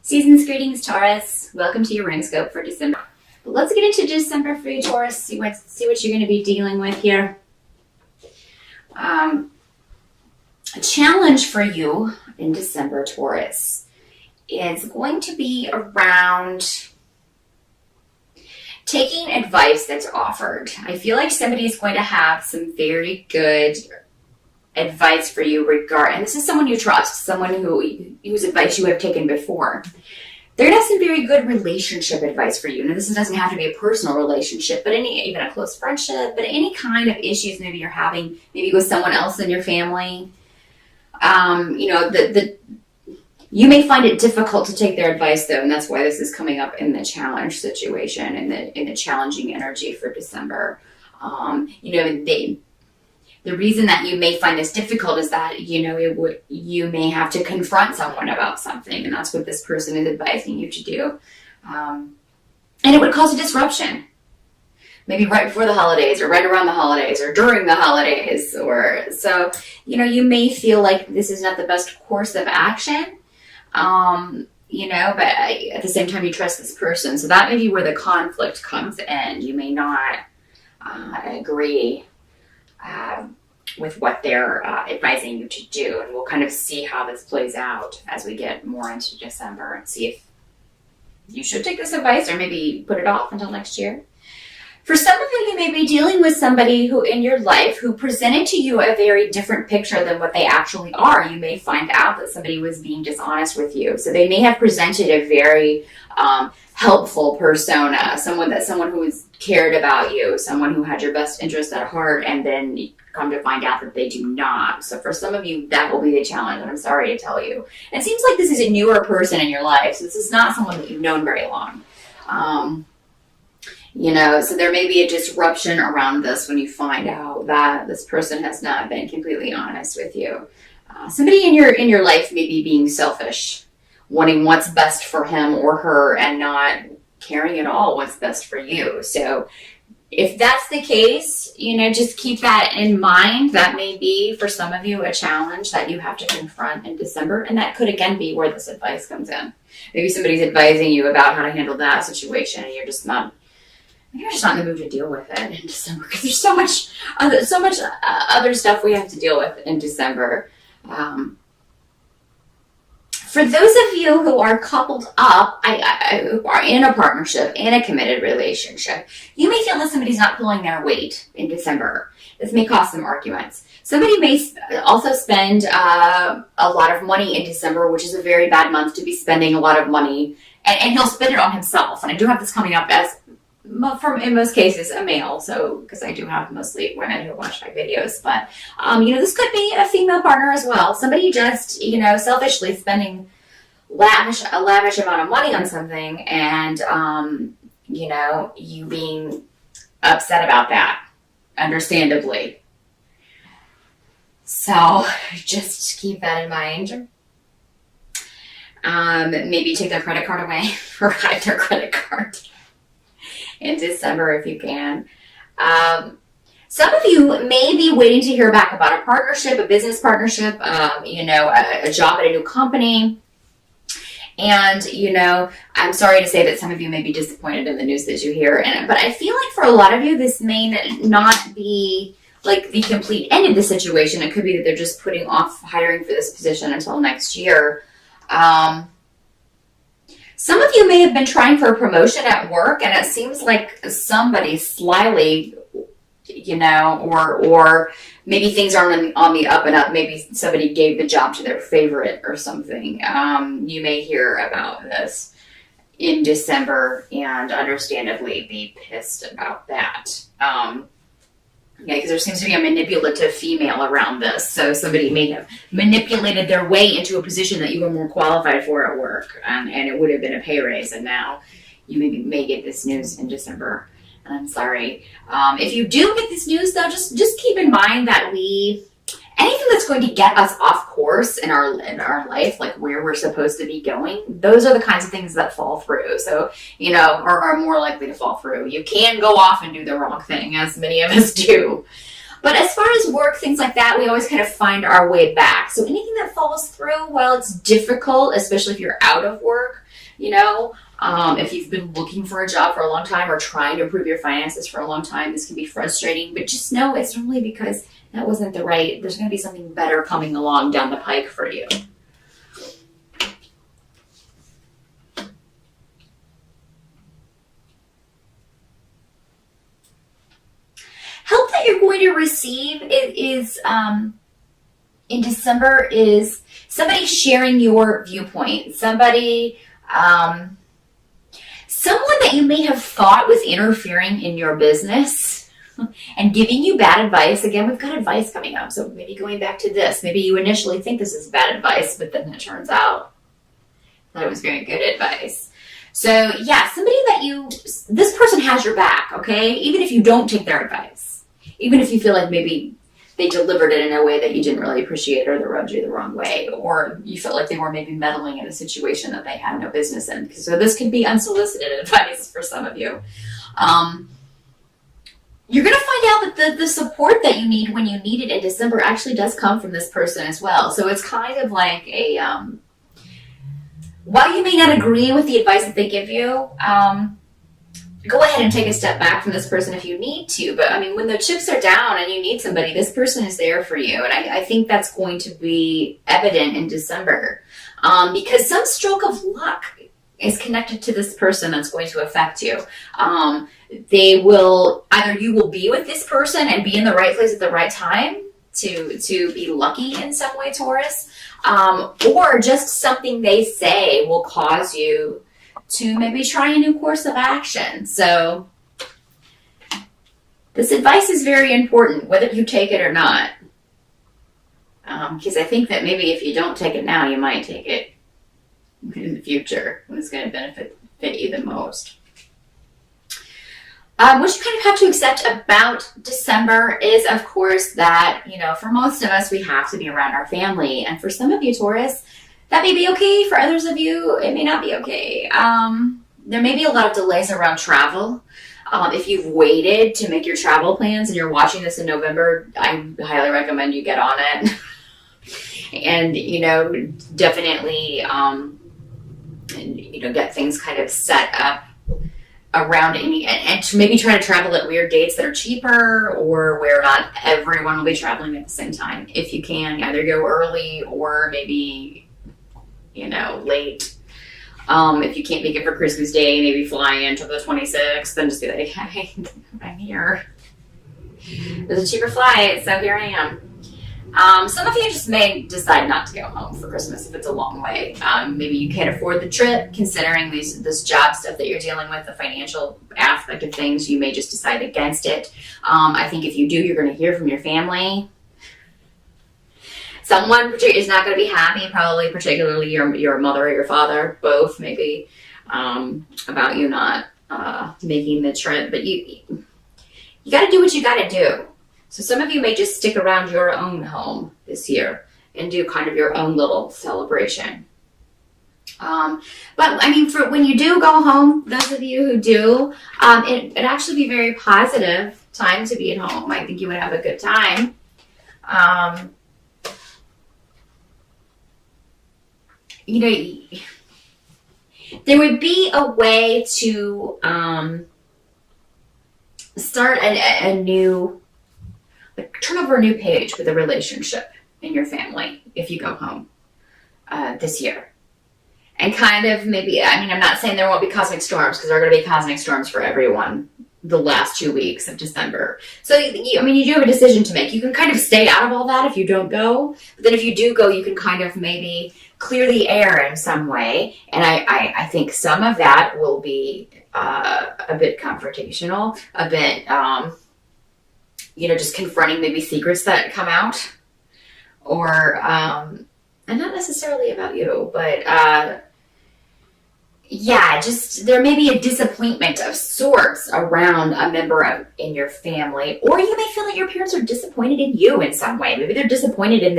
Season's greetings, Taurus. Welcome to your ring scope for December. But let's get into December for you, Taurus. See what you're going to be dealing with here. A challenge for you in December, Taurus, is going to be around taking advice that's offered. I feel like somebody is going to have some very good advice for you and this is someone you trust, someone whose advice you have taken before. They're going to have some very good relationship advice for you. Now, this doesn't have to be a personal relationship, but even a close friendship, but any kind of issues maybe you're having, maybe with someone else in your family. You may find it difficult to take their advice, though, and that's why this is coming up in the challenge situation, in the challenging energy for December. The reason that you may find this difficult is that, you may have to confront someone about something, and that's what this person is advising you to do. And it would cause a disruption. Maybe right before the holidays, or right around the holidays, or during the holidays. You may feel like this is not the best course of action, but at the same time you trust this person. So that may be where the conflict comes in. You may not agree with what they're advising you to do. And we'll kind of see how this plays out as we get more into December and see if you should take this advice or maybe put it off until next year. For some of you may be dealing with somebody who in your life who presented to you a very different picture than what they actually are. You may find out that somebody was being dishonest with you. So they may have presented a very helpful persona, someone who cared about you, someone who had your best interest at heart, and then you come to find out that they do not. So for some of you, that will be the challenge, and I'm sorry to tell you. It seems like this is a newer person in your life, so this is not someone that you've known very long. So there may be a disruption around this when you find out that this person has not been completely honest with you. Somebody in your life may be being selfish, wanting what's best for him or her and not caring at all what's best for you. So if that's the case, just keep that in mind. That may be, for some of you, a challenge that you have to confront in December. And that could, again, be where this advice comes in. Maybe somebody's advising you about how to handle that situation, and you're just not in the mood to deal with it in December, because there's so much other stuff we have to deal with in December. For those of you who are coupled up, who are in a partnership, in a committed relationship, you may feel that somebody's not pulling their weight in December. This may cause some arguments. Somebody may also spend a lot of money in December, which is a very bad month to be spending a lot of money, and he'll spend it on himself. And I do have this coming up as, in most cases, a male, so because I do have mostly women who watch my videos, but this could be a female partner as well. Somebody just selfishly spending a lavish amount of money on something, and you being upset about that, understandably. So just keep that in mind. Maybe take their credit card away or hide their credit card in December if you can. Some of you may be waiting to hear back about a partnership, a business partnership, a job at a new company. And, I'm sorry to say that some of you may be disappointed in the news that you hear. But I feel like for a lot of you, this may not be like the complete end of the situation. It could be that they're just putting off hiring for this position until next year. Some of you may have been trying for a promotion at work, and it seems like somebody slyly, or maybe things aren't on the up and up. Maybe somebody gave the job to their favorite or something. You may hear about this in December and understandably be pissed about that. Because there seems to be a manipulative female around this. So somebody may have manipulated their way into a position that you were more qualified for at work, and it would have been a pay raise. And now you may get this news in December. And I'm sorry. If you do get this news, though, just keep in mind that anything that's going to get us off course in our life, like where we're supposed to be going, those are the kinds of things that fall through. So, or are more likely to fall through. You can go off and do the wrong thing, as many of us do. But as far as work, things like that, we always kind of find our way back. So anything that falls through, while it's difficult, especially if you're out of work, If you've been looking for a job for a long time or trying to improve your finances for a long time, this can be frustrating, but just know it's normally because that wasn't there's going to be something better coming along down the pike for you. Help that you're going to receive is in December is somebody sharing your viewpoint, someone that you may have thought was interfering in your business and giving you bad advice. Again, we've got advice coming up, so maybe going back to this, maybe you initially think this is bad advice, but then it turns out that it was very good advice. So yeah, this person has your back, okay? Even if you don't take their advice, even if you feel like maybe they delivered it in a way that you didn't really appreciate or they rubbed you the wrong way, or you felt like they were maybe meddling in a situation that they had no business in. So this could be unsolicited advice for some of you. You're going to find out that the support that you need when you need it in December actually does come from this person as well. So it's kind of like while you may not agree with the advice that they give you, go ahead and take a step back from this person if you need to. But I mean, when the chips are down and you need somebody, this person is there for you. And I think that's going to be evident in December because some stroke of luck is connected to this person that's going to affect you. You will be with this person and be in the right place at the right time to be lucky in some way, Taurus, or just something they say will cause you to maybe try a new course of action. So this advice is very important, whether you take it or not. Because I think that maybe if you don't take it now, you might take it in the future when it's going to benefit you the most. What you kind of have to accept about December is, of course, that, for most of us, we have to be around our family. And for some of you, Taurus, that may be okay. For others of you, it may not be okay. There may be a lot of delays around travel. If you've waited to make your travel plans and you're watching this in November, I highly recommend you get on it. And, definitely, get things kind of set up around and to maybe try to travel at weird dates that are cheaper or where not everyone will be traveling at the same time. If you can, either go early or maybe, late. If you can't make it for Christmas Day, maybe fly into the 26th and just be like, hey, I'm here. There's a cheaper flight, so here I am. Some of you just may decide not to go home for Christmas if it's a long way. Maybe you can't afford the trip, considering this job stuff that you're dealing with, the financial aspect of things, you may just decide against it. I think if you do, you're going to hear from your family. Someone is not going to be happy, probably particularly your mother or your father, both maybe, about you not making the trip. But you got to do what you got to do. So some of you may just stick around your own home this year and do kind of your own little celebration. But I mean, for when you do go home, those of you who do, it'd actually be a very positive time to be at home. I think you would have a good time. There would be a way to start a new, turn over a new page with a relationship in your family if you go home this year. And kind of maybe, I'm not saying there won't be cosmic storms, because there are going to be cosmic storms for everyone the last 2 weeks of December. So, you do have a decision to make. You can kind of stay out of all that if you don't go. But then if you do go, you can kind of maybe clear the air in some way. And I think some of that will be a bit confrontational, a bit, just confronting maybe secrets that come out. Or, and not necessarily about you, but just there may be a disappointment of sorts around a member in your family, or you may feel that your parents are disappointed in you in some way. Maybe they're disappointed in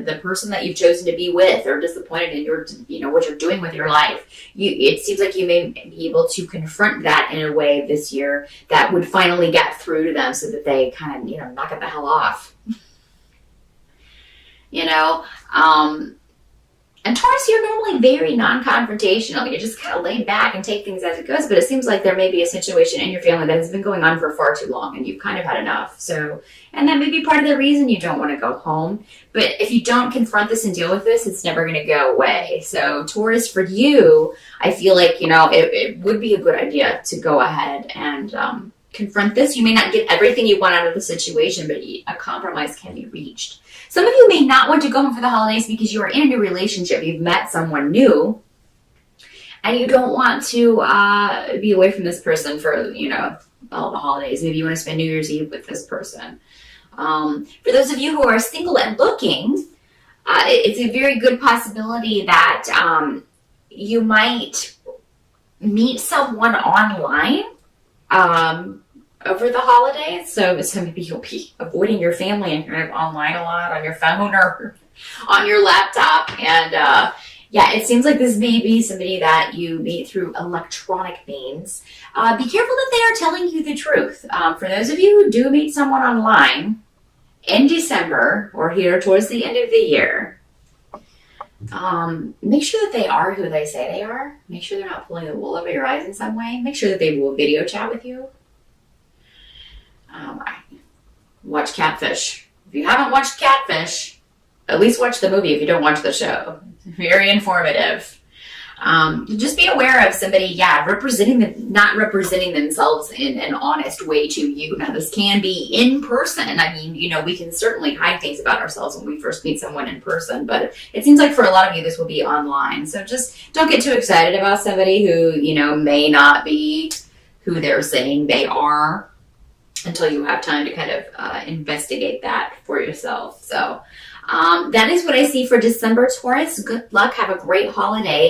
the person that you've chosen to be with, or disappointed in your what you're doing with your life. It seems like you may be able to confront that in a way this year that would finally get through to them, so that they kind of knock it the hell off. And Taurus, you're normally very non-confrontational. You're just kind of laid back and take things as it goes. But it seems like there may be a situation in your family that has been going on for far too long and you've kind of had enough. So, and that may be part of the reason you don't want to go home. But if you don't confront this and deal with this, it's never going to go away. So Taurus, for you, I feel like, it would be a good idea to go ahead and confront this. You may not get everything you want out of the situation, but a compromise can be reached. Some of you may not want to go home for the holidays because you are in a new relationship. You've met someone new, and you don't want to be away from this person for, all the holidays. Maybe you want to spend New Year's Eve with this person. For those of you who are single and looking, it's a very good possibility that you might meet someone online over the holidays. So maybe you'll be avoiding your family and kind of online a lot on your phone or on your laptop. And it seems like this may be somebody that you meet through electronic means. Be careful that they are telling you the truth. For those of you who do meet someone online in December or here towards the end of the year, make sure that they are who they say they are. Make sure they're not pulling the wool over your eyes in some way. Make sure that they will video chat with you. Watch Catfish. If you haven't watched Catfish, at least watch the movie if you don't watch the show. It's very informative. Just be aware of somebody, not representing themselves in an honest way to you. Now, this can be in person. I mean, we can certainly hide things about ourselves when we first meet someone in person, but it seems like for a lot of you, this will be online. So just don't get too excited about somebody who, may not be who they're saying they are until you have time to kind of investigate that for yourself. So that is what I see for December, Taurus. Good luck. Have a great holiday.